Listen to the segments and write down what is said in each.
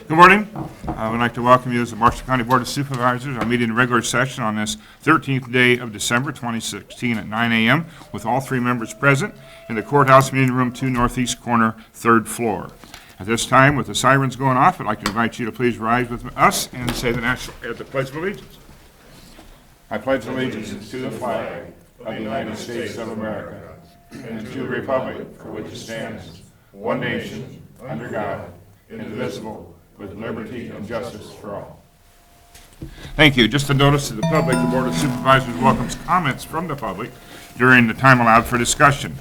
Good morning. I would like to welcome you as the Marshall County Board of Supervisors. Our meeting in regular session on this 13th day of December 2016 at 9 a.m. with all three members present in the courthouse meeting room 2 northeast corner, 3rd floor. At this time, with the sirens going off, I'd like to invite you to please rise with us and say the Pledge of Allegiance. I pledge allegiance to the flag of the United States of America and to the republic for which it stands, one nation, under God, indivisible, with liberty and justice for all. Thank you. Just a notice to the public, the Board of Supervisors welcomes comments from the public during the time allowed for discussion.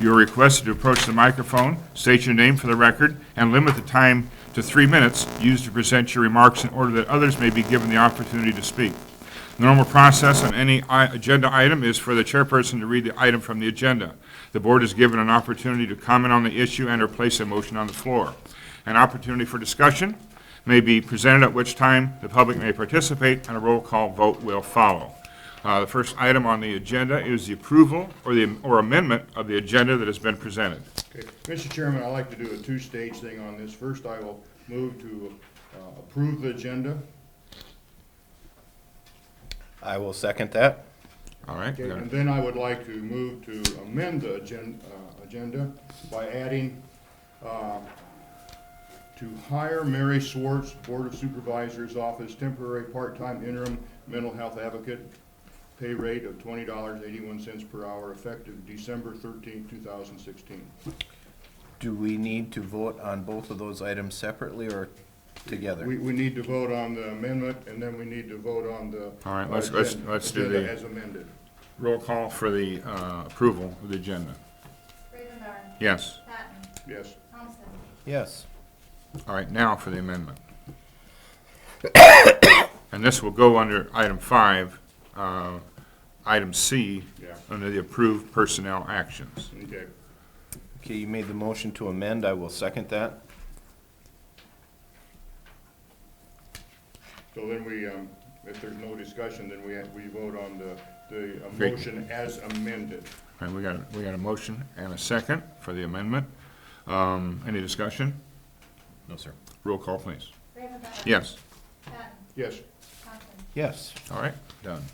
You are requested to approach the microphone, state your name for the record, and limit the time to 3 minutes used to present your remarks in order that others may be given the opportunity to speak. The normal process on any agenda item is for the chairperson to read the item from the agenda. The board is given an opportunity to comment on the issue and or place a motion on the floor. An opportunity for discussion may be presented, at which time the public may participate, and a roll call vote will follow. The first item on the agenda is the approval or amendment of the agenda that has been presented. Okay. Mr. Chairman, I'd like to do a two-stage thing on this. First, I will move to approve the agenda. I will second that. All right. Okay. And then I would like to move to amend the agenda by adding to hire Mary Swartz, Board of Supervisors Office, temporary part-time interim mental health advocate, pay rate of $20.81 per hour, effective December 13, 2016. Do we need to vote on both of those items separately or together? We need to vote on the amendment, and then we need to vote on the All right, let's do agenda the as amended. roll call for the approval of the agenda. Ravenbauer. Yes. Patton. Yes. Thompson. Yes. All right, now for the amendment. And this will go under item 5, item C, Yeah. under the approved personnel actions. Okay. Okay, you made the motion to amend. I will second that. So then we, if there's no discussion, then we vote on the Great. motion as amended. All right, we got a motion and a second for the amendment. Any discussion? No, sir. Roll call, please. Ravenbauer. Yes. Patton. Yes. Thompson. Yes. All right, done.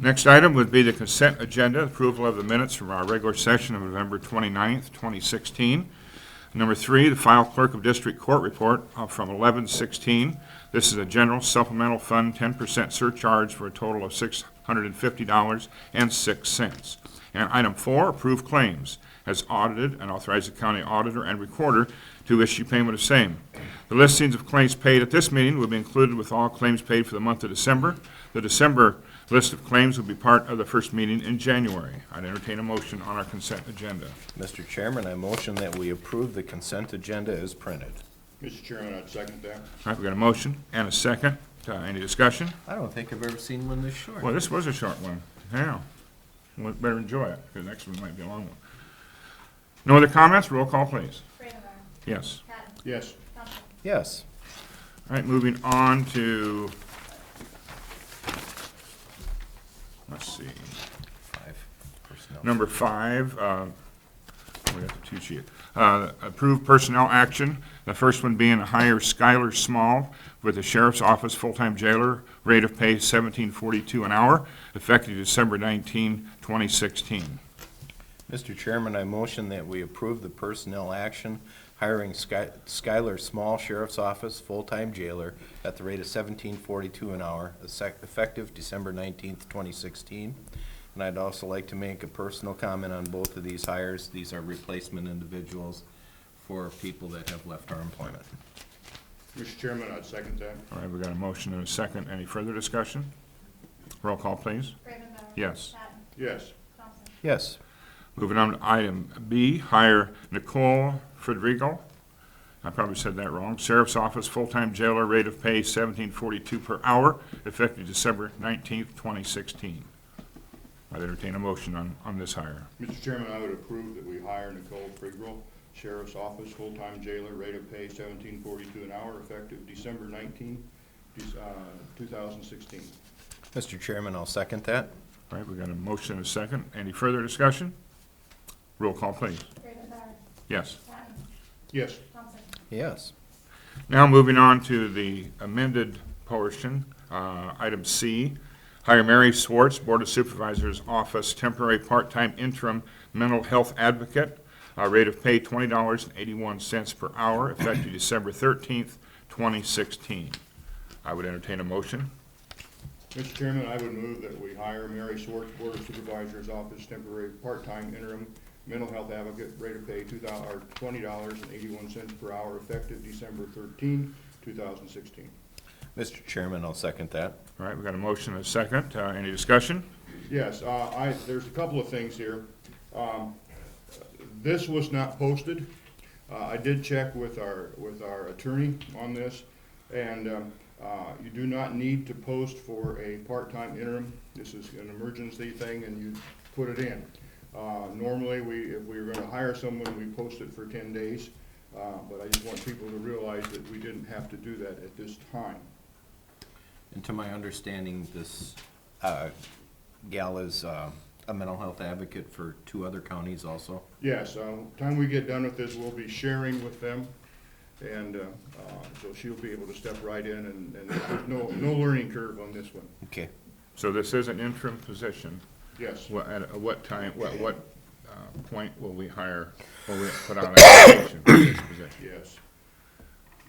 Next item would be the consent agenda, approval of the minutes from our regular session of November 29th, 2016. Number 3, the file clerk of district court report from 11/16. This is a general supplemental fund 10% surcharge for a total of $650.06. And item 4, approve claims as audited and authorize the county auditor and recorder to issue payment of same. The listings of claims paid at this meeting will be included with all claims paid for the month of December. The December list of claims will be part of the first meeting in January. I'd entertain a motion on our consent agenda. Mr. Chairman, I motion that we approve the consent agenda as printed. Mr. Chairman, I'd second that. All right, we got a motion and a second. Any discussion? I don't think I've ever seen one this short. Well, this was a short one. Yeah. Well, better enjoy it, because the next one might be a long one. No other comments? Roll call, please. Ravenbauer. Yes. Patton. Yes. Thompson. Yes. All right, moving on to, let's see, 5 personnel. number 5, we got the 2 sheet. Approved personnel action. The first one being to hire Skylar Small with the Sheriff's Office full-time jailer, rate of pay $17.42 an hour, effective December 19, 2016. Mr. Chairman, I motion that we approve the personnel action hiring Skylar Small, Sheriff's Office, full-time jailer at the rate of $17.42 an hour, effective December 19th, 2016. And I'd also like to make a personal comment on both of these hires. These are replacement individuals for people that have left our employment. Mr. Chairman, I'd second that. All right, we got a motion and a second. Any further discussion? Roll call, please. Ravenbauer. Yes. Patton. Yes. Thompson. Yes. Moving on to item B, hire Nicole Federico. I probably said that wrong. Sheriff's Office, full-time jailer, rate of pay $17.42 per hour, effective December 19th, 2016. I'd entertain a motion on this hire. Mr. Chairman, I would approve that we hire Nicole Frigel, Sheriff's Office, full-time jailer, rate of pay $17.42 an hour, effective December 19, 2016. Mr. Chairman, I'll second that. All right, we got a motion and a second. Any further discussion? Roll call, please. Ravenbauer. Yes. Patton. Yes. Thompson. Yes. Now moving on to the amended portion, item C, hire Mary Swartz, Board of Supervisors Office, temporary part-time interim mental health advocate, rate of pay $20.81 per hour, effective December 13th, 2016. I would entertain a motion. Mr. Chairman, I would move that we hire Mary Swartz, Board of Supervisors Office, temporary part-time interim mental health advocate, rate of pay $20.81 per hour, effective December 13, 2016. Mr. Chairman, I'll second that. All right, we've got a motion and a second. Any discussion? Yes, there's a couple of things here. This was not posted. I did check with our attorney on this, and you do not need to post for a part-time interim. This is an emergency thing, and you put it in. Normally, if we were gonna hire someone, we post it for 10 days, but I just want people to realize that we didn't have to do that at this time. And to my understanding, this gal is a mental health advocate for 2 other counties also. Yes, time we get done with this, we'll be sharing with them, and so she'll be able to step right in, and there's no learning curve on this one. Okay. So this is an interim position. Yes. At what time, what point will we put out an application for this position? Yes.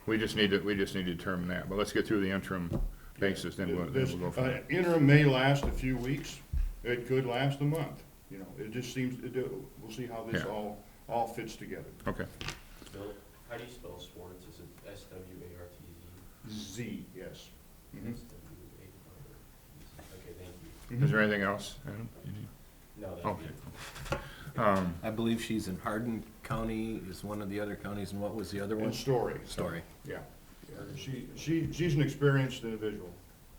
We just need to determine that, but let's get through the interim basis, then we'll This go from there. interim may last a few weeks. It could last a month. You know, it just seems to do. We'll see how this Yeah. all fits together. Okay. Bill, how do you spell Swartz? Is it S-W-A-R-T-Z? Z, yes. Mhm. S-W-A-R-T-Z. Okay, thank you. Is there anything else, Adam? You need- No, that'd Okay. be, I believe she's in Hardin County, is one of the other counties, and what was the other one? And Story. Story. Yeah. She's an experienced individual.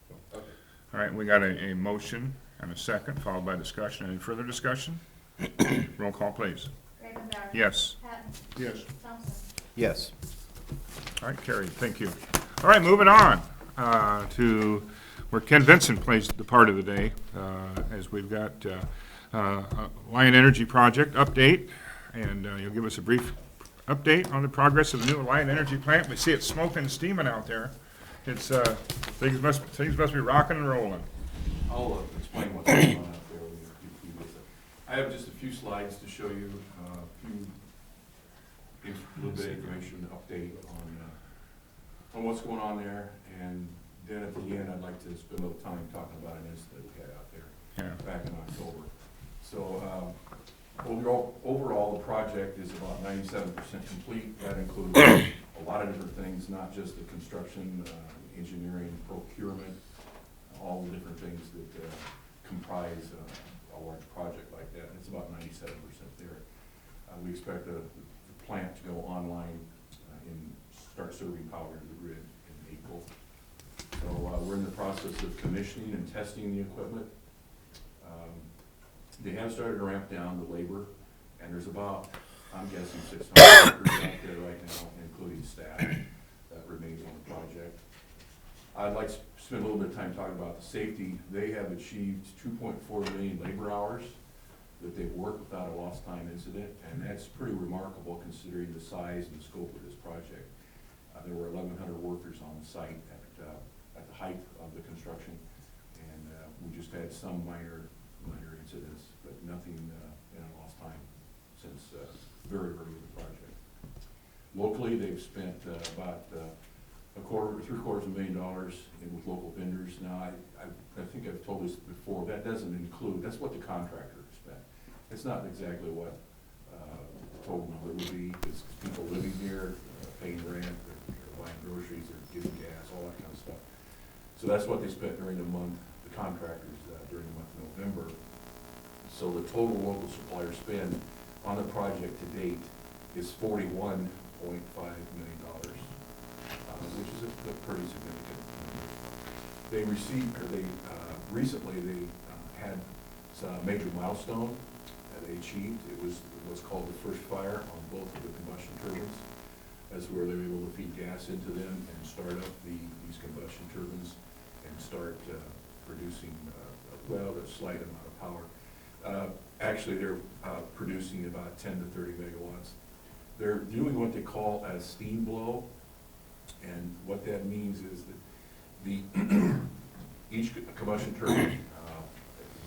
So, okay. All right, we got a motion and a second, followed by discussion. Any further discussion? Roll call, please. Ravenbauer. Yes. Patton. yes. Thompson. Yes. All right, carried, thank you. All right, moving on to where Ken Vincent plays the part of the day, as we've got Lion Energy Project update, and you'll give us a brief update on the progress of the new Lion Energy plant. We see it smoking and steaming out there. It's, things must be rocking and rolling. I'll explain what's going on out there. I have just a few slides to show you, a little bit of information, update on what's going on there, and then at the end, I'd like to spend a little time talking about an incident we had out there Yeah. back in October. So, overall, the project is about 97% complete. That includes a lot of different things, not just the construction, engineering, procurement, all the different things that comprise a large project like that. It's about 97% there. We expect the plant to go online and start serving power to the grid in April. So we're in the process of commissioning and testing the equipment. They have started to ramp down the labor, and there's about, I'm guessing, 600 workers out there right now, including staff that remains on the project. I'd like to spend a little bit of time talking about the safety. They have achieved 2.4 million labor hours that they've worked without a lost time incident, and that's pretty remarkable considering the size and scope of this project. There were 1,100 workers on the site at the height of the construction, and we just had some minor incidents, but nothing in a lost time since very early in the project. Locally, they've spent about $750,000 with local vendors. Now, I think I've told this before, that doesn't include, that's what the contractor spent. It's not exactly what total number would be. It's people living here, paying rent, or buying groceries, or getting gas, all that kind of stuff. So that's what they spent during the month, the contractors during the month of November. So the total local supplier spend on the project to date is $41.5 million. Which is a pretty significant number. They received, or they, recently they had some major milestone that they achieved. It was what's called the first fire on both of the combustion turbines. That's where they were able to feed gas into them and start up these combustion turbines and start producing, a slight amount of power. Actually, they're producing about 10 to 30 megawatts. They're doing what they call a steam blow. And what that means is that the, each combustion turbine,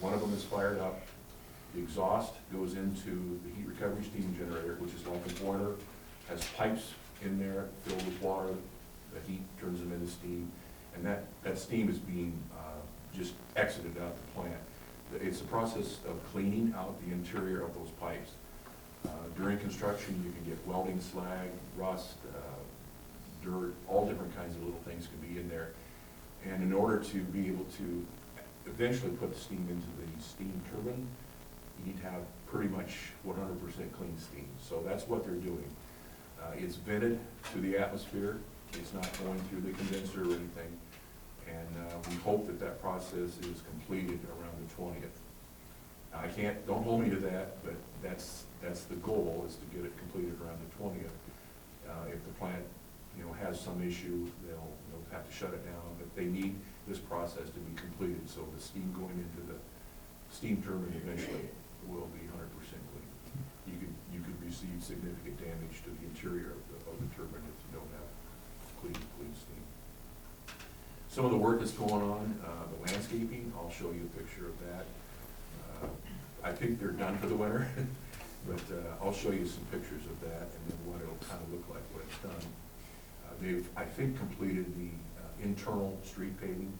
one of them is fired up, the exhaust goes into the heat recovery steam generator, which is like a boiler, has pipes in there filled with water, the heat turns them into steam, and that steam is being just exited out the plant. It's a process of cleaning out the interior of those pipes. During construction, you can get welding slag, rust, dirt, all different kinds of little things can be in there. And in order to be able to eventually put the steam into the steam turbine, you need to have pretty much 100% clean steam. So that's what they're doing. It's vented to the atmosphere. It's not going through the condenser or anything. And we hope that that process is completed around the 20th. Now, I can't, don't hold me to that, but that's the goal, is to get it completed around the 20th. If the plant, has some issue, they'll have to shut it down, but they need this process to be completed, so the steam going into the steam turbine eventually will be 100% clean. You could receive significant damage to the interior of the turbine if you don't have clean steam. Some of the work that's going on, the landscaping, I'll show you a picture of that. I think they're done for the winter, but I'll show you some pictures of that and then what it'll kind of look like when it's done. They've, I think, completed the internal street paving.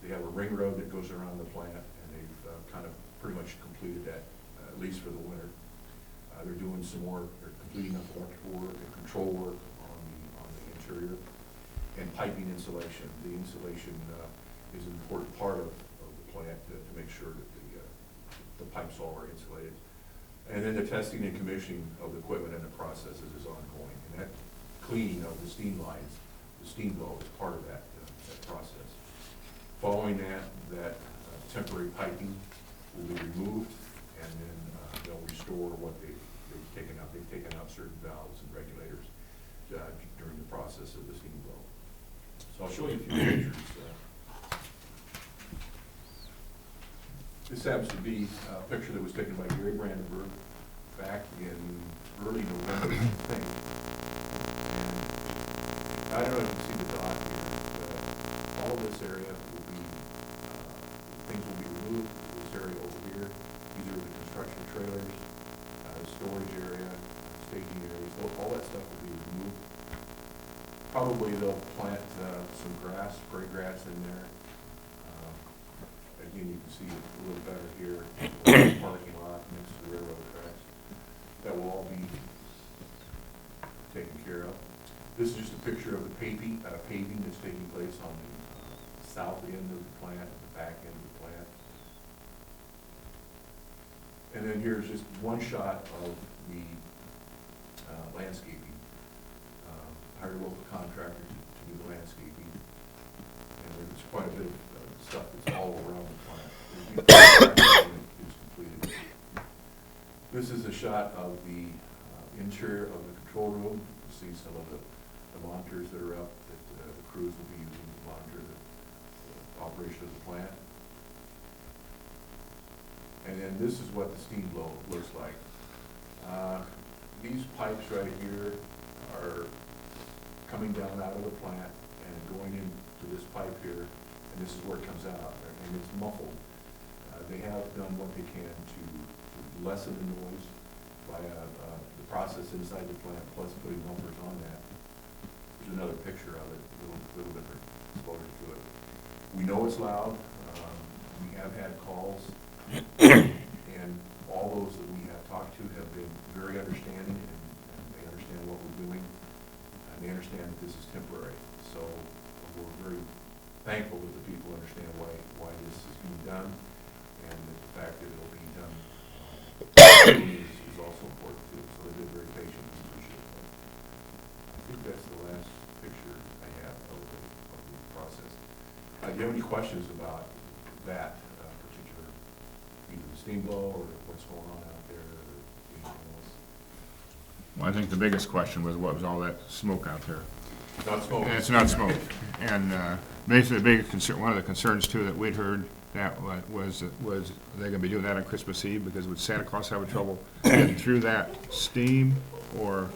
They have a ring road that goes around the plant, and they've kind of pretty much completed that, at least for the winter. They're doing some more, they're completing up electrical work and control work on the interior, and piping insulation. The insulation is an important part of the plant to make sure that the pipes all are insulated. And then the testing and commissioning of the equipment and the processes is ongoing. And that cleaning of the steam lines, the steam blow, is part of that process. Following that temporary piping will be removed, and then they'll restore what they've taken out. They've taken out certain valves and regulators during the process of the steam blow. So I'll show you a few pictures. This happens to be a picture that was taken by Gary Brandenburg back in early November, I think. And I don't know if you can see the dot here, but all of this area will be, things will be removed. This area over here, these are the construction trailers, the storage area, staging areas, all that stuff will be removed. Probably they'll plant some grass, prairie grass in there. Again, you can see it a little better here, parking lot next to the railroad tracks. That will all be taken care of. This is just a picture of the paving that's taking place on the south end of the plant, the back end of the plant. And then here's just one shot of the landscaping. Hired a local contractor to do the landscaping. And there's quite a bit of stuff that's all around the plant. It's completed. This is a shot of the interior of the control room. You see some of the monitors that are up that the crews will be using to monitor the operation of the plant. And then this is what the steam blow looks like. These pipes right here are coming down out of the plant and going into this pipe here, and this is where it comes out, and it's muffled. They have done what they can to lessen the noise by the process inside the plant, plus putting bumpers on that. There's another picture of it, a little different exposure to it. We know it's loud. We have had calls, and all those that we have talked to have been very understanding, and they understand what we're doing, and they understand that this is temporary. So we're very thankful that the people understand why this is being done, and that the fact that it'll be done is also important too. So they've been very patient and appreciate that. I think that's the last picture I have of the process. Do you have any questions about that particular, either the steam blow or what's going on out there or anything else? Well, I think the biggest question was, what was all that smoke out there? Not smoke. And it's not smoke. And basically, the big concern, one of the concerns too that we'd heard that was they gonna be doing that on Christmas Eve, because would Santa Claus have trouble getting through that steam, or?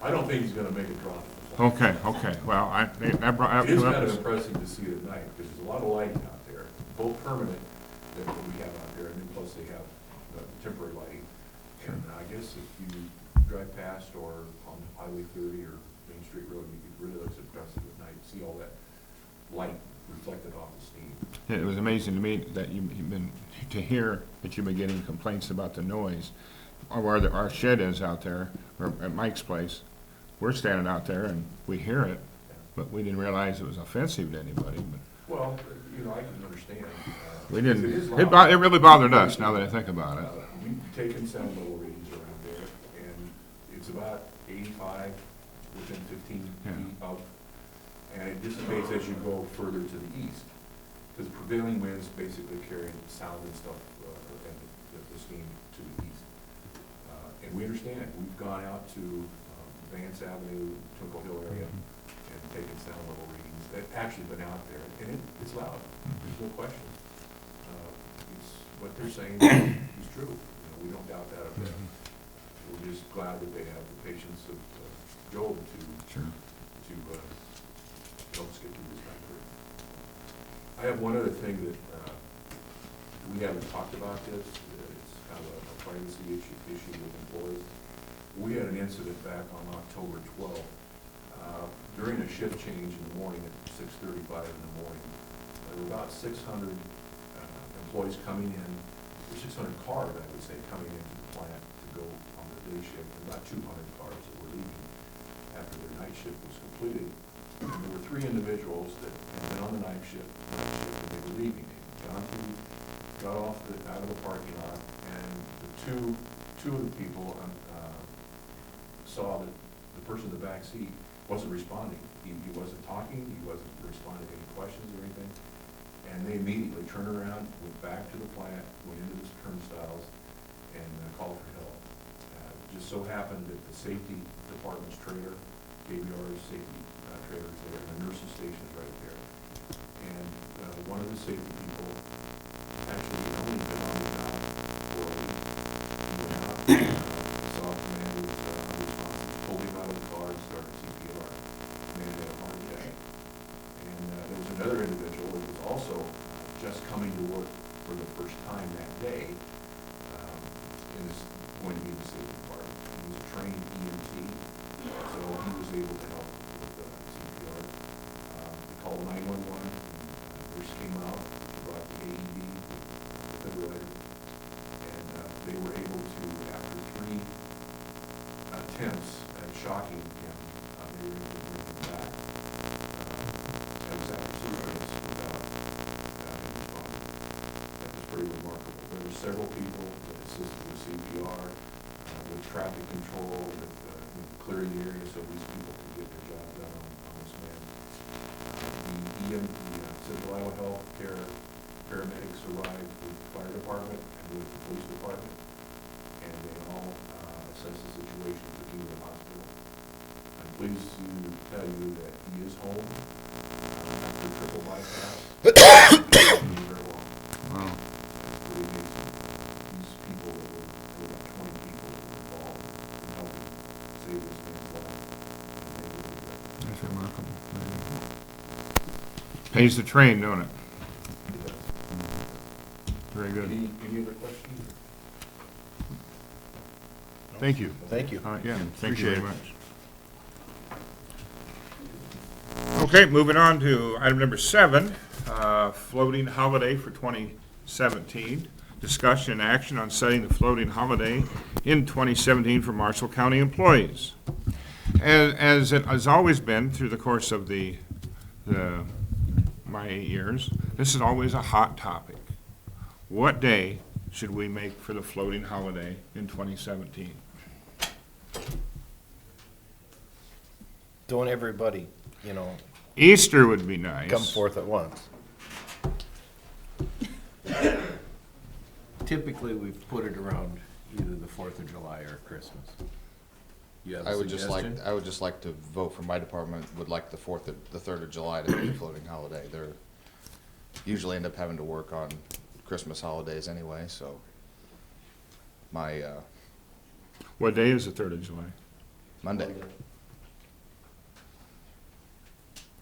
I don't think he's gonna make it drop the Okay, well, that brought up. It is kind of impressive to see it at night, because there's a lot of lighting out there, both permanent that we have out there, and then plus they have the temporary lighting. And I guess if you drive past or on Highway 30 or Main Street Road, it really looks impressive at night, see all that light reflected off the steam. It was amazing to me that you've been, to hear that you've been getting complaints about the noise, or where our shed is out there, or at Mike's place. We're standing out there and we hear it, but we didn't realize it was offensive to anybody, but Well, I can understand. we didn't, It is it loud. really bothered us, now that I think about it. We've taken sound level readings around there, and it's about 85 within 15 Yeah. feet of, and it dissipates as you go further to the east. Because prevailing winds basically carry sound and stuff, and the steam to the east. And we understand it. We've gone out to Vance Avenue, Twinkle Hill area, and taken sound level readings. They've actually been out there, and it's loud. There's no question. It's, what they're saying is true. We don't doubt that a bit. We're just glad that they have the patience of Joel to Sure. help us get through this time period. I have one other thing that we haven't talked about this. It's kind of a privacy issue with employees. We had an incident back on October 12th. During a shift change in the morning at 6:35 in the morning, there were about 600 employees coming in, or 600 cars, I would say, coming into the plant to go on their day shift, and about 200 cars that were leaving after their night shift was completed. And there were 3 individuals that had been on the night shift, and they were leaving. John got off out of the parking lot, and the two of the people saw that the person in the back seat wasn't responding. He wasn't talking, he wasn't responding to any questions or anything. And they immediately turned around, went back to the plant, went into the turnstiles, and called for help. It just so happened that the safety department's trailer, KBR's safety trailer is there, and the nurse's station is right there. And one of the safety people actually had only been on the job for a week. He went out, saw a man who was unresponsive, pulled him out of the car and started CPR. The man had a heart attack. And there was another individual that was also just coming to work for the first time that day, going to be in the safety department. He was a trained EMT, so he was able to help with CPR. They called 911, nurse came out, brought the AED, the defibrillator, and they were able to, after 3 attempts at shocking him, they were able to bring him back. That was after 6 minutes without him responding. That was pretty remarkable. There were several people that assisted with CPR, with traffic control, with clearing the area so these people could get their job done on this man. The Central Iowa Health Care paramedics arrived with the fire department and with the police department, and they all assessed the situation, took him to the hospital. I'm pleased to tell you that he is home after triple bypass. Very well. Wow. It's pretty amazing. These people that were, there were about 20 people that were involved in helping save this man's life. And they really did. That's remarkable. Pays the train, don't it? It does. Very good. Any other questions? Thank you. Thank you. Yeah, thank you Appreciate very it. much. Okay, moving on to item number 7, floating holiday for 2017. Discussion and action on setting the floating holiday in 2017 for Marshall County employees. As it has always been through the course of my 8 years, this is always a hot topic. What day should we make for the floating holiday in 2017? Don't everybody, Easter would be nice. come forth at once. Typically, we've put it around either the 4th of July or Christmas. You have a I would just suggestion? like to vote for my department, would like the 3rd of July to be a floating holiday. They're usually end up having to work on Christmas holidays anyway, so my, What day is the 3rd of July? Monday.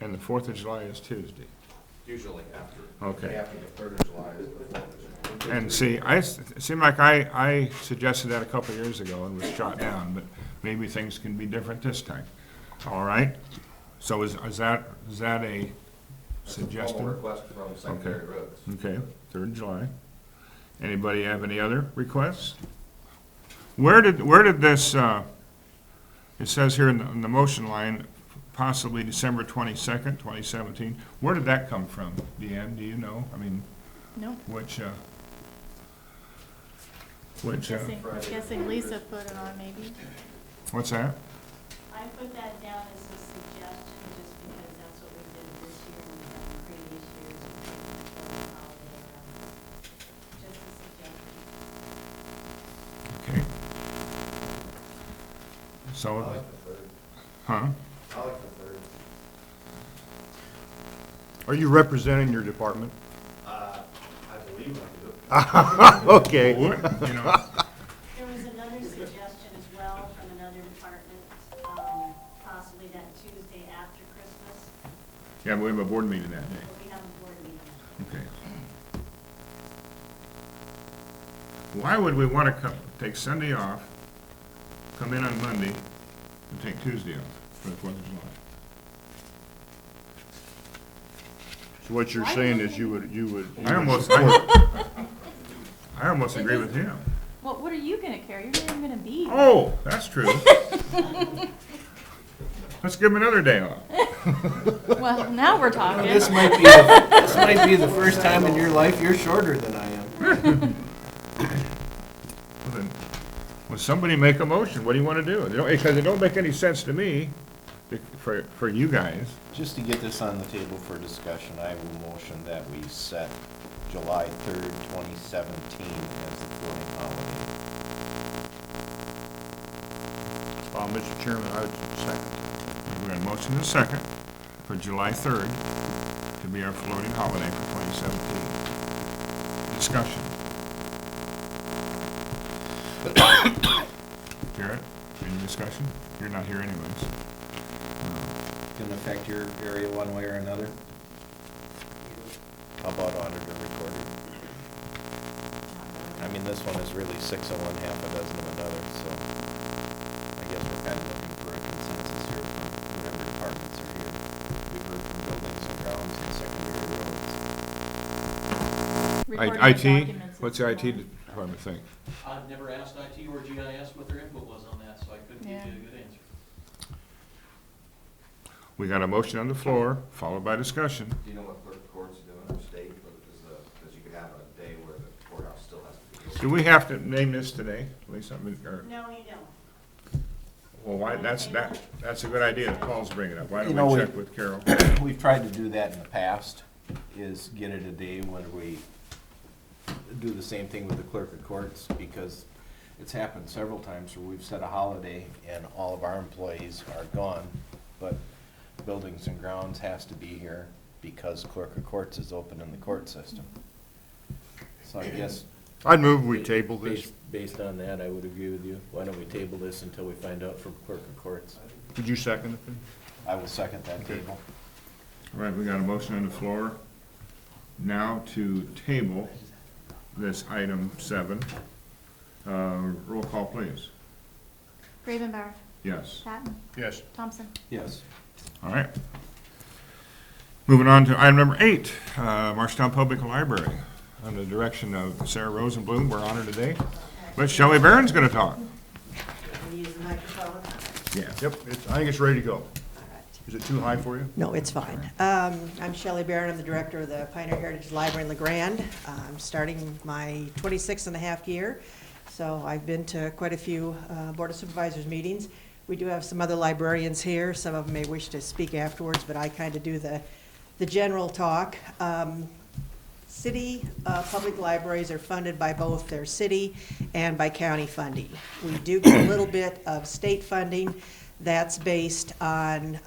And the 4th of July is Tuesday. Usually after. Okay. After the 3rd of July is the 4th of July. And see, it seemed like I suggested that a couple of years ago and was shot down, but maybe things can be different this time. All right? So is that a That's a suggestion? formal request from Secretary Rhodes. Okay, 3rd of July. Anybody have any other requests? Where did this, it says here in the motion line, possibly December 22nd, 2017. Where did that come from? Deanne, do you know? I mean, No, which, guessing Lisa put it on maybe. what's that? I put that down as a suggestion, just because that's what we did this year and some previous years, we taken the whole holiday around. Just a suggestion. Okay. So, I like the 3rd. huh? I like the 3rd. Are you representing your department? I believe I do. Okay. Would, you know, There was another suggestion as well from another department, possibly that Tuesday after Christmas, yeah, we have a board meeting that day. but we have a board meeting. Okay. Why would we want to take Sunday off, come in on Monday, and take Tuesday off for the 4th of July? So what you're saying is you would. I almost agree with him. Well, what are you gonna care? You're not even gonna be. Oh, that's true. Let's give him another day off. Well, now we're talking. This might be the first time in your life you're shorter than I am. Well, then, will somebody make a motion? What do you want to do? Because it don't make any sense to me for you guys. Just to get this on the table for discussion, I have a motion that we set July 3rd, 2017 as the floating holiday. Mr. Chairman, I would second. We got a motion and a second for July 3rd to be our floating holiday for 2017. Discussion. Garrett, any discussion? You're not here anyways. Can affect your area one way or another? How about auditor recorder? I mean, this one is really 6 of one, half a dozen of another, so I guess we're kind of looking for a consensus here from whatever departments are here. We've heard from buildings and grounds and secondary roads. Recording of IT, documents what's is the IT fine. department think? I've never asked IT or GIS what their input was on that, so I couldn't give you a good answer. We got a motion on the floor, followed by discussion. Do you know what clerk of court's doing or state, because you could have a day where the courthouse still has to be open? Do we have to name this today, Lisa? I mean, or- No, you don't. Well, why, that's a good idea that Paul's bringing up. Why You don't know, we we- check with Carol? We've tried to do that in the past, is get it a day when we do the same thing with the clerk of courts, because it's happened several times where we've set a holiday and all of our employees are gone, but buildings and grounds has to be here because clerk of courts is open in the court system. So I guess. I'd move we table this. Based on that, I would agree with you. Why don't we table this until we find out from clerk of courts? Did you second it? I will second that table. All right, we got a motion on the floor now to table this item 7. Roll call, please. Gravenbauer, Yes. Patton, Yes. Thompson. Yes. All right. Moving on to item number 8, Marshtown Public Library. Under the direction of Sarah Rosenblum, we're honored today. But Shelley Barron's going to talk. Use the microphone. Yeah. Yep, I think it's ready to go. All right. Is it too high for you? No, it's fine. I'm Shelley Barron. I'm the director of the Pioneer Heritage Library in LeGrand. I'm starting my 26 and a half year, so I've been to quite a few Board of Supervisors meetings. We do have some other librarians here. Some of them may wish to speak afterwards, but I kind of do the general talk. City public libraries are funded by both their city and by county funding. We do get a little bit of state funding. That's based on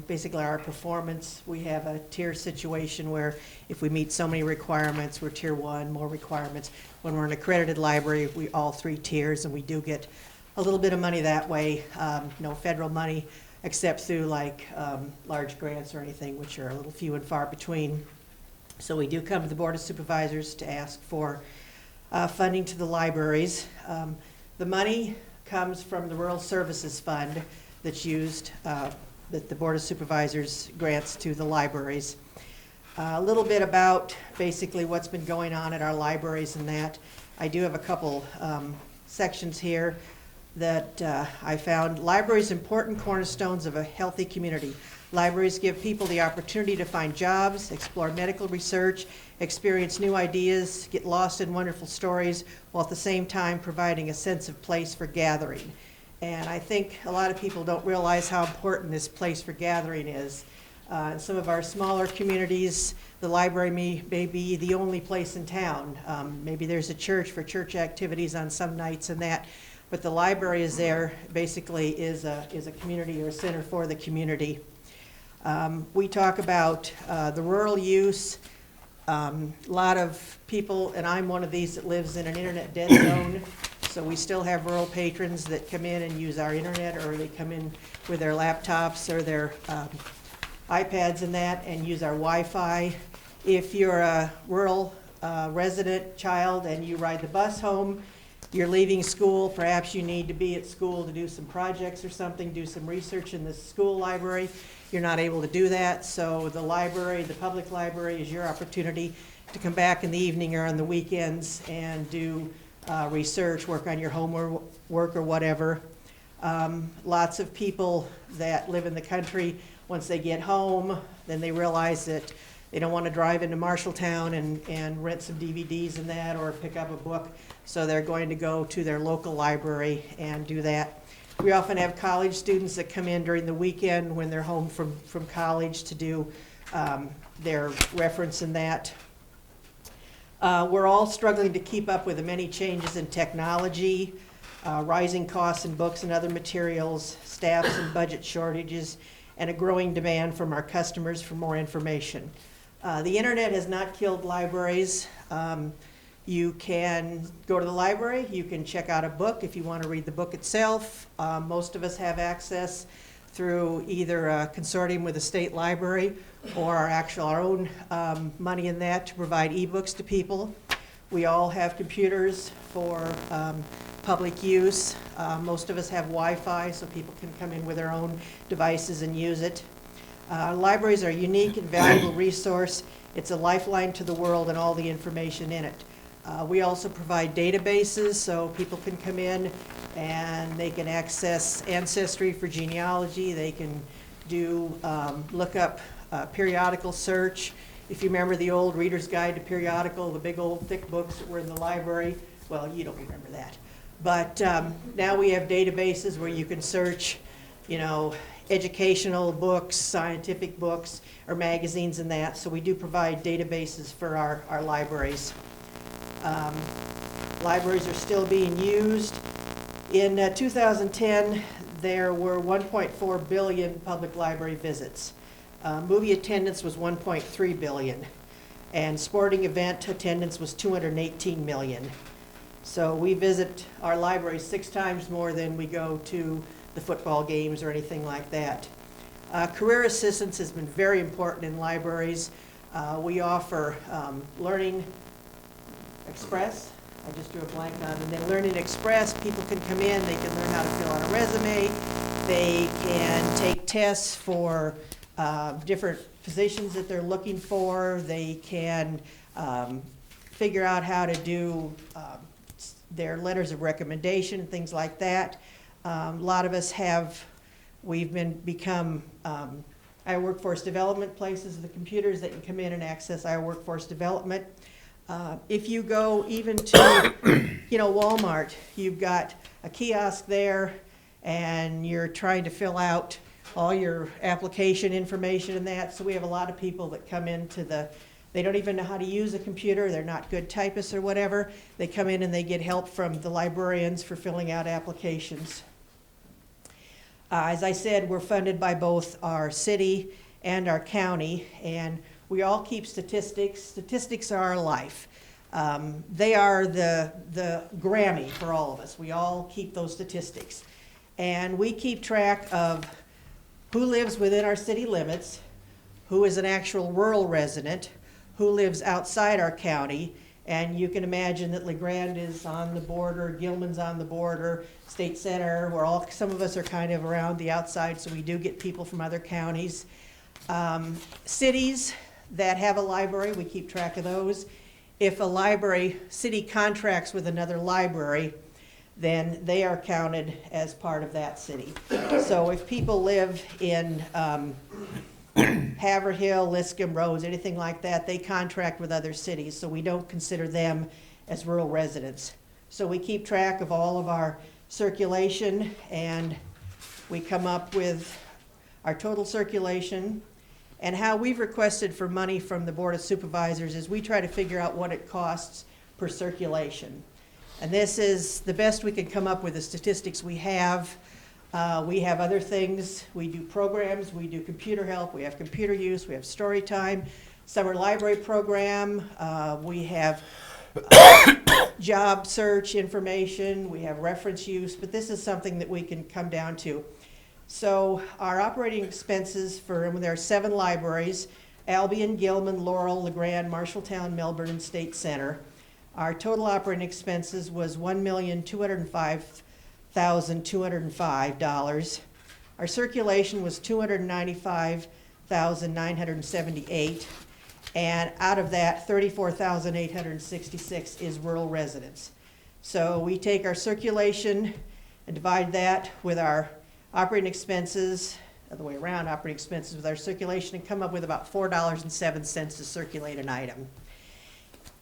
basically our performance. We have a tier situation where if we meet so many requirements, we're tier 1, more requirements. When we're an accredited library, we all 3 tiers, and we do get a little bit of money that way. No federal money except through like large grants or anything, which are a little few and far between. So we do come to the Board of Supervisors to ask for funding to the libraries. The money comes from the Rural Services Fund that's used, that the Board of Supervisors grants to the libraries. A little bit about basically what's been going on at our libraries and that. I do have a couple sections here that I found. Libraries, important cornerstones of a healthy community. Libraries give people the opportunity to find jobs, explore medical research, experience new ideas, get lost in wonderful stories, while at the same time providing a sense of place for gathering. And I think a lot of people don't realize how important this place for gathering is. In some of our smaller communities, the library may be the only place in town. Maybe there's a church for church activities on some nights and that, but the library is there, basically is a community or a center for the community. We talk about the rural use. A lot of people, and I'm one of these that lives in an internet dead zone, so we still have rural patrons that come in and use our internet, or they come in with their laptops or their iPads and that and use our Wi-Fi. If you're a rural resident child and you ride the bus home, you're leaving school, perhaps you need to be at school to do some projects or something, do some research in the school library. You're not able to do that, so the library, the public library, is your opportunity to come back in the evening or on the weekends and do research, work on your homework or whatever. Lots of people that live in the country, once they get home, then they realize that they don't want to drive into Marshalltown and rent some DVDs and that, or pick up a book, so they're going to go to their local library and do that. We often have college students that come in during the weekend when they're home from college to do their reference in that. We're all struggling to keep up with the many changes in technology, rising costs in books and other materials, staffs and budget shortages, and a growing demand from our customers for more information. The internet has not killed libraries. You can go to the library, you can check out a book if you want to read the book itself. Most of us have access through either a consortium with the state library or our own money in that to provide ebooks to people. We all have computers for public use. Most of us have Wi-Fi, so people can come in with their own devices and use it. Libraries are a unique and valuable resource. It's a lifeline to the world and all the information in it. We also provide databases, so people can come in and they can access Ancestry for genealogy. They can do look up periodical search. If you remember the old Reader's Guide to Periodical, the big old thick books that were in the library, well, you don't remember that. But now we have databases where you can search, you know, educational books, scientific books, or magazines and that. So we do provide databases for our libraries. Libraries are still being used. In 2010, there were 1.4 billion public library visits. Movie attendance was 1.3 billion, and sporting event attendance was 218 million. So we visit our library 6 times more than we go to the football games or anything like that. Career assistance has been very important in libraries. We offer Learning Express. I just drew a blank on it. And then Learning Express, people can come in, they can learn how to fill out a resume, they can take tests for different positions that they're looking for, they can figure out how to do their letters of recommendation, things like that. A lot of us we've become our workforce development places, the computers that can come in and access our workforce development. If you go even to, Walmart, you've got a kiosk there and you're trying to fill out all your application information and that. So we have a lot of people that come into they don't even know how to use a computer, they're not good typists or whatever. They come in and they get help from the librarians for filling out applications. As I said, we're funded by both our city and our county, and we all keep statistics. Statistics are our life. They are the Grammy for all of us. We all keep those statistics. And we keep track of who lives within our city limits, who is an actual rural resident, who lives outside our county, and you can imagine that LeGrand is on the border, Gilman's on the border, State Center, some of us are kind of around the outside, so we do get people from other counties. Cities that have a library, we keep track of those. If a city contracts with another library, then they are counted as part of that city. So if people live in Haverhill, Liscum, Rhodes, anything like that, they contract with other cities, so we don't consider them as rural residents. So we keep track of all of our circulation, and we come up with our total circulation. And how we've requested for money from the Board of Supervisors is we try to figure out what it costs per circulation. And this is the best we can come up with the statistics we have. We have other things. We do programs, we do computer help, we have computer use, we have story time, summer library program, we have job search information, we have reference use, but this is something that we can come down to. So our operating expenses when there are 7 libraries, Albion, Gilman, Laurel, LeGrand, Marshalltown, Melbourne, and State Center. Our total operating expenses was $1,205,205. Our circulation was $295,978, and out of that, $34,866 is rural residents. So we take our circulation and divide that with our operating expenses, other way around, operating expenses with our circulation, and come up with about $4.07 to circulate an item.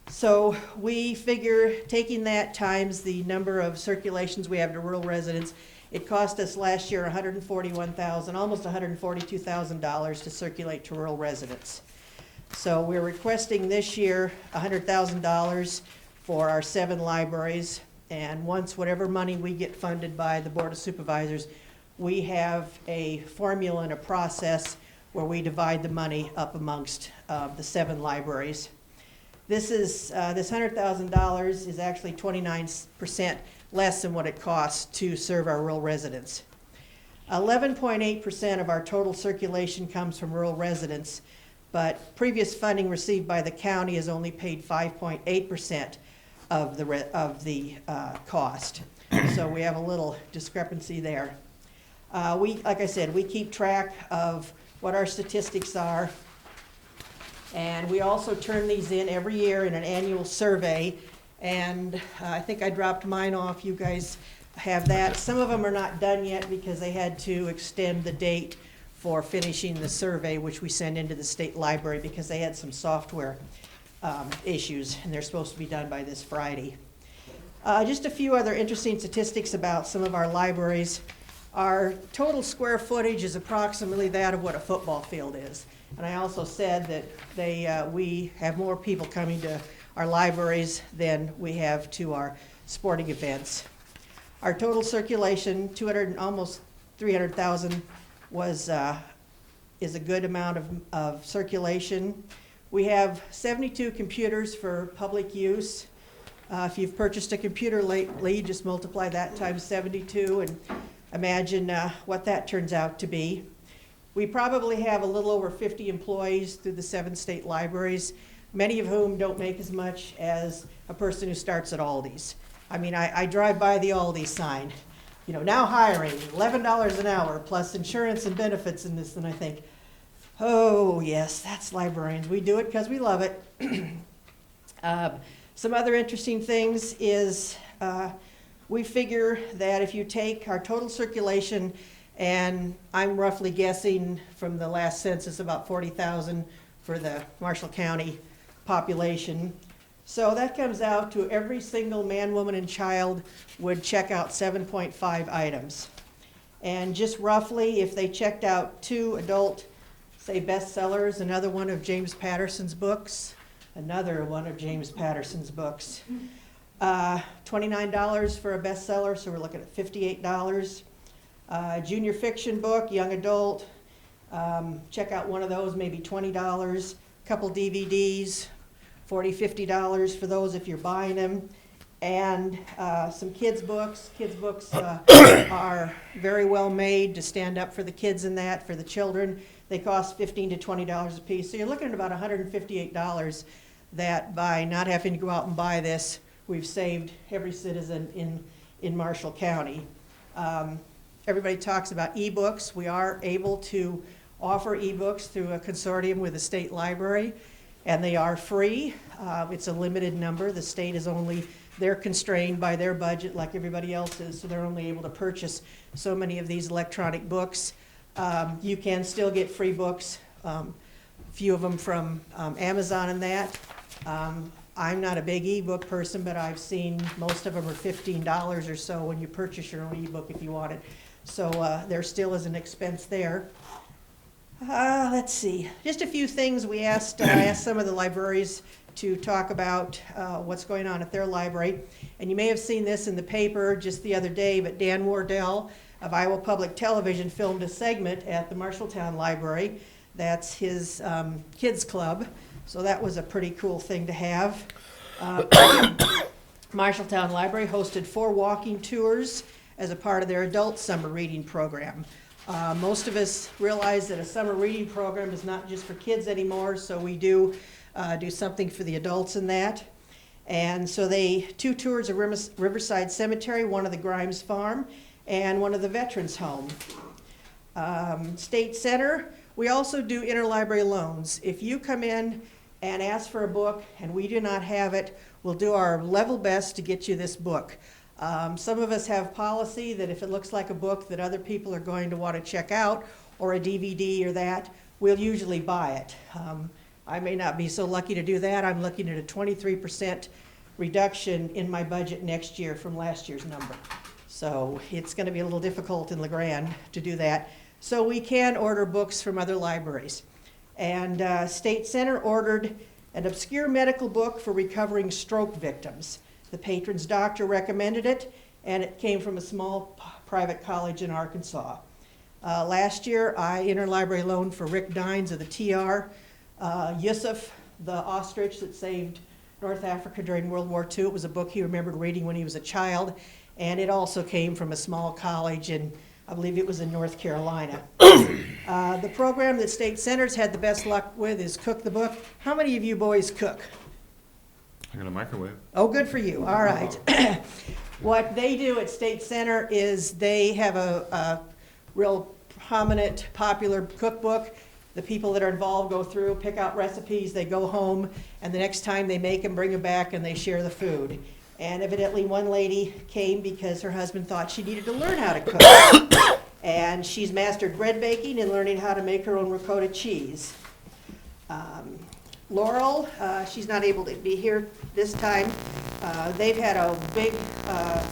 So we figure taking that times the number of circulations we have to rural residents, it cost us last year $141,000, almost $142,000 to circulate to rural residents. So we're requesting this year $100,000 for our 7 libraries, and once whatever money we get funded by the Board of Supervisors, we have a formula and a process where we divide the money up amongst the 7 libraries. This $100,000 is actually 29% less than what it costs to serve our rural residents. 11.8% of our total circulation comes from rural residents, but previous funding received by the county has only paid 5.8% of the cost. So we have a little discrepancy there. Like I said, we keep track of what our statistics are, and we also turn these in every year in an annual survey, and I think I dropped mine off. You guys have that. Some of them are not done yet because they had to extend the date for finishing the survey, which we send into the state library because they had some software issues, and they're supposed to be done by this Friday. Just a few other interesting statistics about some of our libraries. Our total square footage is approximately that of what a football field is. And I also said that we have more people coming to our libraries than we have to our sporting events. Our total circulation, almost 300,000, is a good amount of circulation. We have 72 computers for public use. If you've purchased a computer lately, just multiply that times 72 and imagine what that turns out to be. We probably have a little over 50 employees through the 7 state libraries, many of whom don't make as much as a person who starts at Aldi's. I mean, I drive by the Aldi sign, now hiring, $11 an hour, plus insurance and benefits in this, and I think, oh yes, that's librarians. We do it because we love it. Some other interesting things is we figure that if you take our total circulation, and I'm roughly guessing from the last census about 40,000 for the Marshall County population. So that comes out to every single man, woman, and child would check out 7.5 items. And just roughly, if they checked out 2 adult, say, bestsellers, another one of James Patterson's books, $29 for a bestseller, so we're looking at $58. Junior fiction book, young adult, check out one of those, maybe $20. Couple DVDs, $40, $50 for those if you're buying them. and some kids' books. Kids' books are very well made to stand up for the kids in that, for the children. They cost $15 to $20 a piece. So you're looking at about $158 that by not having to go out and buy this, we've saved every citizen in Marshall County. Everybody talks about ebooks. We are able to offer ebooks through a consortium with the state library, and they are free. It's a limited number. The state is only, they're constrained by their budget like everybody else is, so they're only able to purchase so many of these electronic books. You can still get free books, a few of them from Amazon and that. I'm not a big ebook person, but I've seen most of them are $15 or so when you purchase your own ebook if you want it. So there still is an expense there. Let's see, just a few things we asked, I asked some of the libraries to talk about what's going on at their library. And you may have seen this in the paper just the other day, but Dan Wardell of Iowa Public Television filmed a segment at the Marshalltown Library. That's his kids club, so that was a pretty cool thing to have. Marshalltown Library hosted 4 walking tours as a part of their adult summer reading program. Most of us realize that a summer reading program is not just for kids anymore, so we do something for the adults in that. And so 2 tours of Riverside Cemetery, one of the Grimes Farm, and one of the Veterans Home. State Center, we also do interlibrary loans. If you come in and ask for a book and we do not have it, we'll do our level best to get you this book. Some of us have policy that if it looks like a book that other people are going to want to check out, or a DVD or that, we'll usually buy it. I may not be so lucky to do that. I'm looking at a 23% reduction in my budget next year from last year's number. So it's going to be a little difficult in LeGrand to do that. So we can order books from other libraries. And State Center ordered an obscure medical book for recovering stroke victims. The patron's doctor recommended it, and it came from a small private college in Arkansas. Last year, I interlibrary loaned for Rick Dines of the TR, Yusuf, the ostrich that saved North Africa during World War II. It was a book he remembered reading when he was a child, and it also came from a small college in, I believe it was in North Carolina. The program that State Center's had the best luck with is Cook the Book. How many of you boys cook? I got a microwave. Oh, good for you. All right. What they do at State Center is they have a real prominent, popular cookbook. The people that are involved go through, pick out recipes, they go home, and the next time they make them, bring them back, and they share the food. And evidently one lady came because her husband thought she needed to learn how to cook. And she's mastered bread baking and learning how to make her own ricotta cheese. Laurel, she's not able to be here this time. They've had a big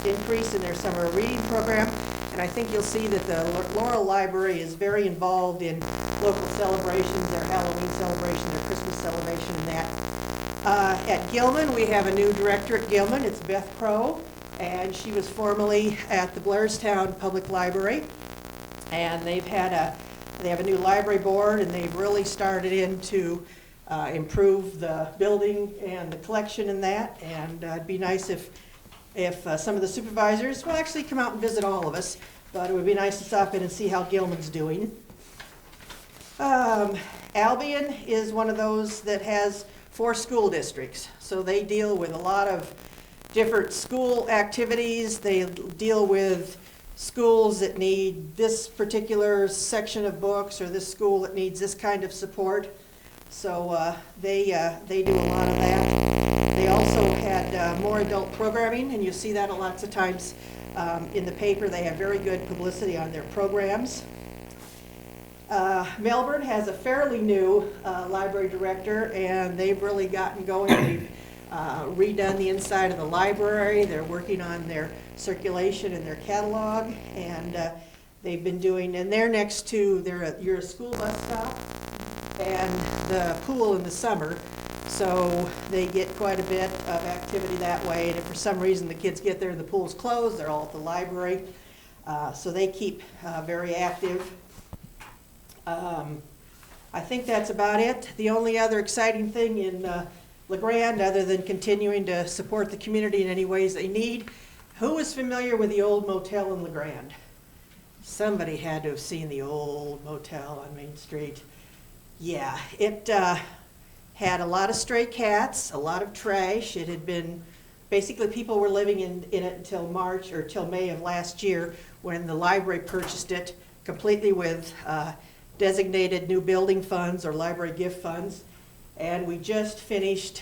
increase in their summer reading program, and I think you'll see that the Laurel Library is very involved in local celebrations, their Halloween celebration, their Christmas celebration, and that. At Gilman, we have a new director at Gilman. It's Beth Crow, and she was formerly at the Blairstown Public Library. And they have a new library board, and they've really started in to improve the building and the collection and that. And it'd be nice if some of the supervisors will actually come out and visit all of us, but it would be nice to stop in and see how Gilman's doing. Albion is one of those that has 4 school districts, so they deal with a lot of different school activities. They deal with schools that need this particular section of books, or this school that needs this kind of support. So they do a lot of that. They also had more adult programming, and you see that lots of times in the paper. They have very good publicity on their programs. Melbourne has a fairly new library director, and they've really gotten going. They've redone the inside of the library. They're working on their circulation and their catalog, and they've been doing, and they're next to your school bus stop and the pool in the summer, so they get quite a bit of activity that way. And if for some reason the kids get there and the pool's closed, they're all at the library, so they keep very active. I think that's about it. The only other exciting thing in LeGrand, other than continuing to support the community in any ways they need. Who is familiar with the old motel in LeGrand? Somebody had to have seen the old motel on Main Street. Yeah, it had a lot of stray cats, a lot of trash. It had been, basically people were living in it until March or till May of last year when the library purchased it completely with designated new building funds or library gift funds. And we just finished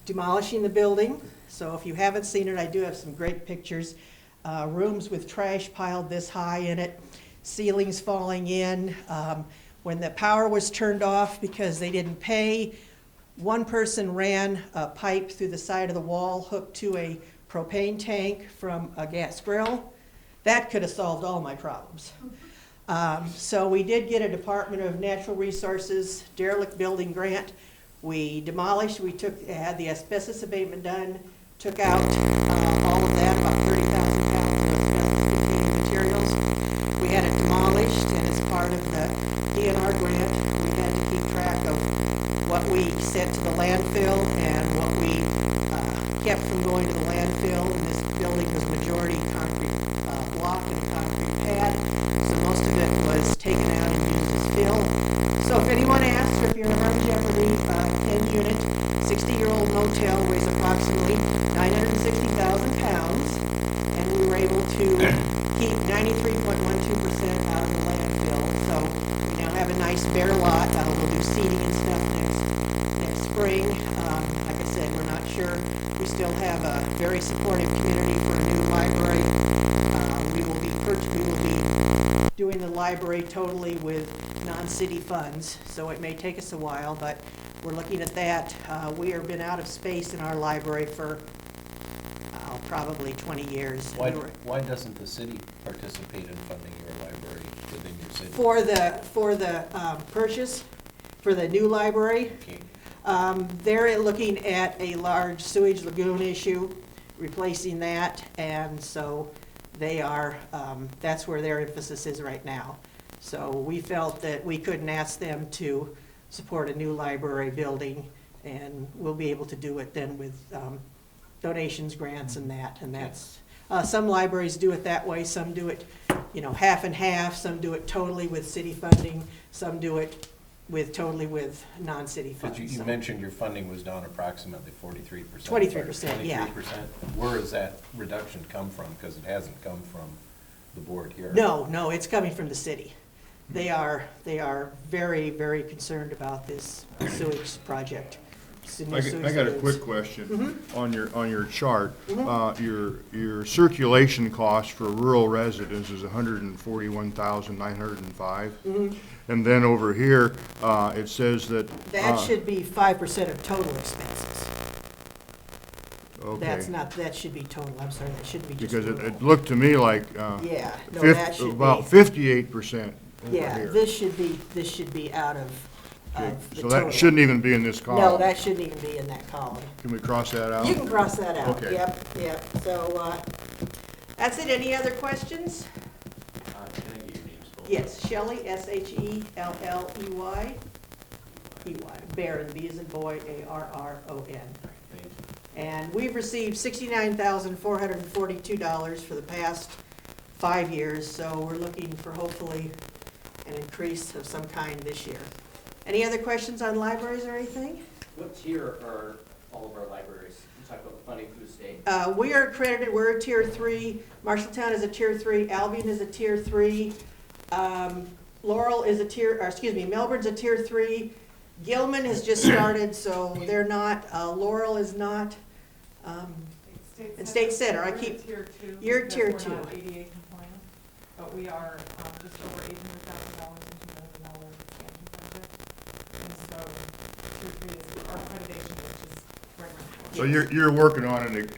demolishing the building. So if you haven't seen it, I do have some great pictures. Rooms with trash piled this high in it, ceilings falling in. When the power was turned off because they didn't pay, one person ran a pipe through the side of the wall hooked to a propane tank from a gas grill. That could have solved all my problems. So we did get a Department of Natural Resources derelict building grant. We demolished, had the asbestos abatement done, took out all of that, about 30,000 pounds of materials. We had it demolished, and as part of the DNR grant, we had to keep track of what we sent to the landfill and what we kept from going to the landfill. And this building was majority concrete block and concrete pad, so most of it was taken out and used as fill. So if anyone asks, or if you're in Harvey Jeopardy, 10-unit, 60-year-old motel weighs approximately 960,000 pounds, and we were able to keep 93.12% out of the landfill. So we now have a nice bare lot. We'll do seating and stuff next spring. Like I said, we're not sure. We still have a very supportive community for a new library. We will be doing the library totally with non-city funds, so it may take us a while, but we're looking at that. We have been out of space in our library for probably 20 years. Why doesn't the city participate in funding your library within your city? For the purchase, for the new library, Okay. they're looking at a large sewage lagoon issue, replacing that, and so they are, that's where their emphasis is right now. So we felt that we couldn't ask them to support a new library building, and we'll be able to do it then with donations, grants, and that. And that's, some libraries do it that way, some do it, half and half, some do it totally with city funding, some do it totally with non-city funds. But you So mentioned your funding was down approximately 43%. 23%, yeah. 23%. Where does that reduction come from? Because it hasn't come from the board here. No, it's coming from the city. They are very, very concerned about this sewage project. I got a quick question. On your chart, your circulation cost for rural residents is $141,905. And then over here, it says that. That should be 5% of total expenses. Okay. That should be total, I'm sorry, that shouldn't be just Because rural. it looked to me like, Yeah, no, that should be. about 58% over Yeah, here. this should be out of Okay, the so total. that shouldn't even be in this column. No, that shouldn't even be in that column. Can we cross that out? You can cross that out. Okay. Yep. So, that's it. Any other questions? Can I get your name spelled? Yes, Shelley, Shelley. E-Y, Barron, B as in boy, A-R-R-O-N. Thank you. And we've received $69,442 for the past 5 years, so we're looking for hopefully an increase of some kind this year. Any other questions on libraries or anything? What tier are all of our libraries? You talk about the funding through the state. We are accredited, we're a tier 3, Marshalltown is a tier 3, Albion is a tier 3, Laurel is a Melbourne's a tier 3, Gilman has just started, so they're not, Laurel is not, and State Center, I keep, Tier 2. you're because tier we're 2. not ADA compliant, but we are just over $800,000 into $1 million expansion project. And so Tier 3 is our accreditation, which is right around the So corner. you're working on a, Yes, so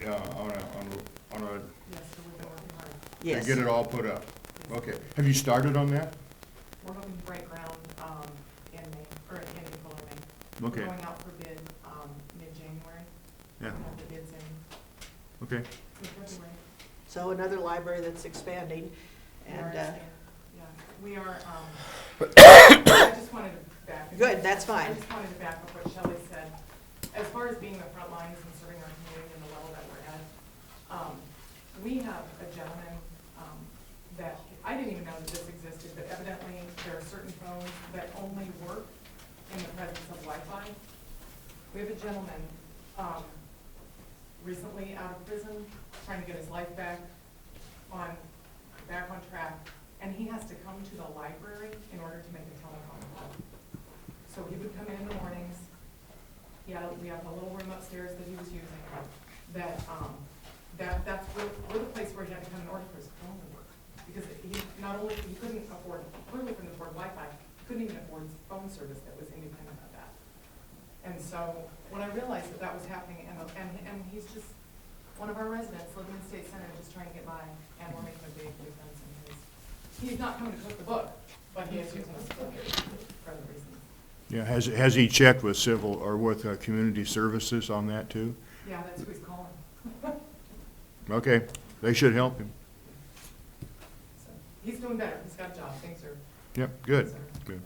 we've been working hard. to Yes. get it all put up? Okay. Have you started on that? We're hoping to break ground in May, or in April or May. Okay. We're going out for bid mid-January. Yeah. We'll have the bids in Okay. February. So another library that's expanding, We are and, expanding. Yeah, we are, I just wanted to back. Good, that's fine. I just wanted to back up what Shelley said. as far as being the front lines and serving our community and the level that we're at, we have a gentleman, that, I didn't even know that this existed, but evidently there are certain phones that only work in the presence of Wi-Fi. We have a gentleman, recently out of prison, trying to get his life back on track, and he has to come to the library in order to make a telephone call. So he would come in the mornings, we have a little room upstairs that he was using, we're the place where he had to come in order for his phone to work. Because he couldn't afford, clearly couldn't afford Wi-Fi, couldn't even afford phone service that was independent of that. And so, when I realized that was happening, and he's just one of our residents living in State Center, just trying to get by, and we're making a big difference in his. He's not coming to cook the book, but he is using us for other reasons. Yeah, has he checked with civil or with community services on that too? Yeah, that's who he's calling. Okay, they should help him. So, he's doing better, he's got a job, things are. Yep, good, things are- good.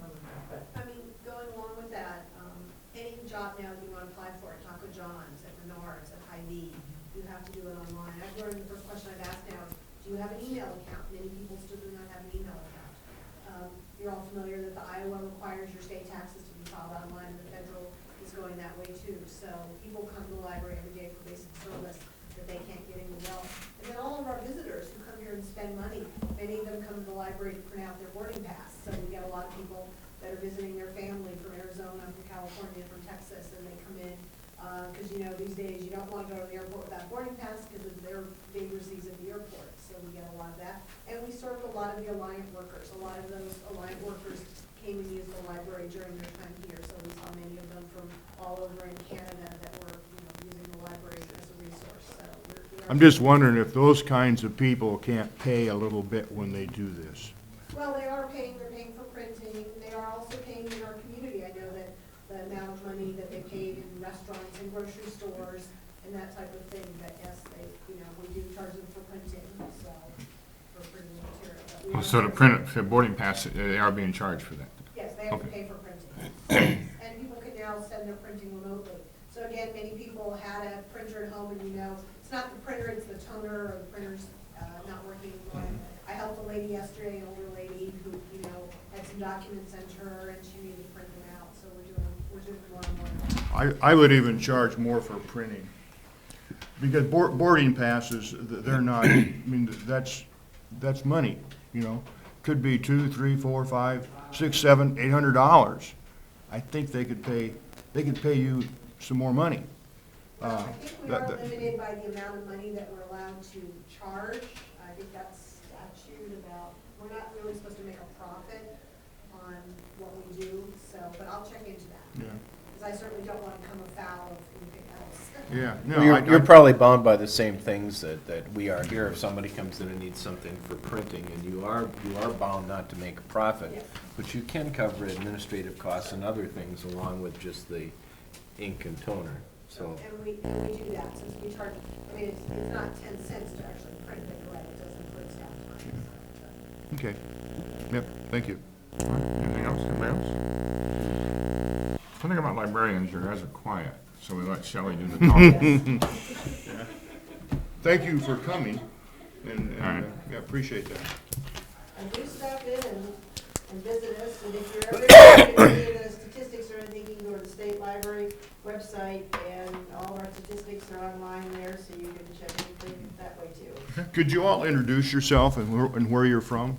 but- I mean, going along with that, any job now that you want to apply for at Taco John's, at Menards, at Hy-Vee, you have to do it online. I've learned, the first question I've asked now is, do you have an email account? Many people still do not have an email account. You're all familiar that the Iowa requires your state taxes to be filed online, and the federal is going that way too. So people come to the library every day for basic service that they can't get anywhere else. And then all of our visitors who come here and spend money, many of them come to the library to print out their boarding pass. So we get a lot of people that are visiting their family from Arizona, from California, from Texas, and they come in, because these days you don't want to go to the airport without boarding pass because of their vagrancies at the airport. So we get a lot of that. And we serve a lot of the Alliant workers. A lot of those Alliant workers came and used the library during their time here. So we saw many of them from all over in Canada that were using the library as a resource. So I'm just wondering if those kinds of people can't pay a little bit when they do this. well, they're paying for printing. They are also paying in our community. I know that the amount of money that they paid in restaurants and grocery stores and that type of thing, that yes, we do charge them for printing, so, for printing material. But we are So to charging- print it, the boarding pass, they are being charged for that. Yes, they have to Okay. pay for printing. And people can now send their printing remotely. So again, many people had a printer at home and it's not the printer, it's the toner, or the printer's not working anymore. I helped a lady yesterday, an older lady who, had some documents sent to her and she needed to print them out. So we're doing more and more. I would even charge more for printing. Because boarding passes, they're not, I mean, that's money, Could be $200, $300, $400, $500, $600, $700, $800. I think they could pay you some more money. Well, I think we that- are that- limited by the amount of money that we're allowed to charge. I think that's statute about, we're not really supposed to make a profit on what we do, but I'll check into that. Yeah, Because I certainly don't want to come afoul of anything else. yeah. Well, No, You're probably bound by the same things that we are here. If somebody comes in and needs something for printing, and you are bound not to make a profit, Yes. but you can cover administrative costs and other things along with just the ink and toner, so. And we do that, since we charge, it's not 10 cents to actually print it, right? It doesn't include staff time. Okay. Yep, thank you. Anything else, anybody else? Something about librarians, your guys are quiet, so we let Shelley do the talking. Thank you for coming, and All right. yeah, appreciate that. And do stop in and visit us, and if you're ever interested in any of the statistics or anything, you can go to the state library website, and all of our statistics are online there, so you can check anything that way too. Could you all introduce yourself and where you're from?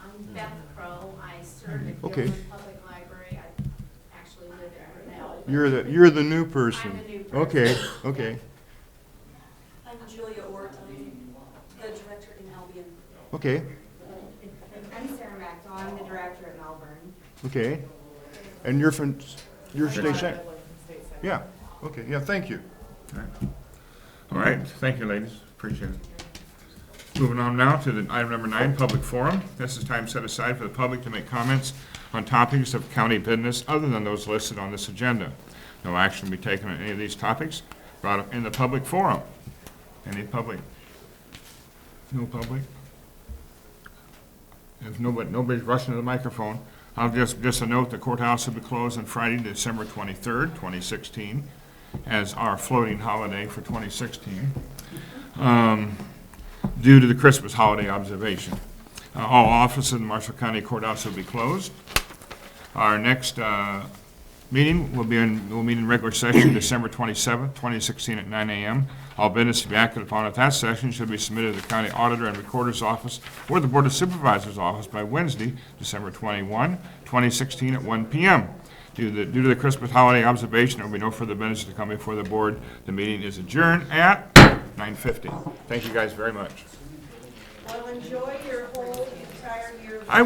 I'm Beth Crow. I serve at Okay. Gilman Public Library. I actually live there now. You're the new person. I'm the new person. Okay, okay, I'm Julia Ort, the director in Albion. okay, I'm Sarah Macdo, I'm the director at Melbourne. okay. And you're from, you're state State sen- Center. Yeah, okay, yeah, thank you. All right, thank you, ladies, appreciate it. Moving on now to the item number 9, public forum. This is time set aside for the public to make comments on topics of county business other than those listed on this agenda. No action will be taken on any of these topics brought up in the public forum. Any public? No public? If nobody's rushing to the microphone, I'll just a note, the courthouse will be closed on Friday, December 23rd, 2016, as our floating holiday for 2016, due to the Christmas holiday observation. All offices in the Marshall County Courthouse will be closed. Our next meeting we'll meet in regular session December 27th, 2016 at 9 a.m. All business to be acted upon at that session should be submitted to the county auditor and recorder's office or the Board of Supervisors office by Wednesday, December 21, 2016 at 1 p.m. Due to the Christmas holiday observation, there will be no further business to come before the board. The meeting is adjourned at 9:50. Thank you guys very much. Well, enjoy your whole entire year.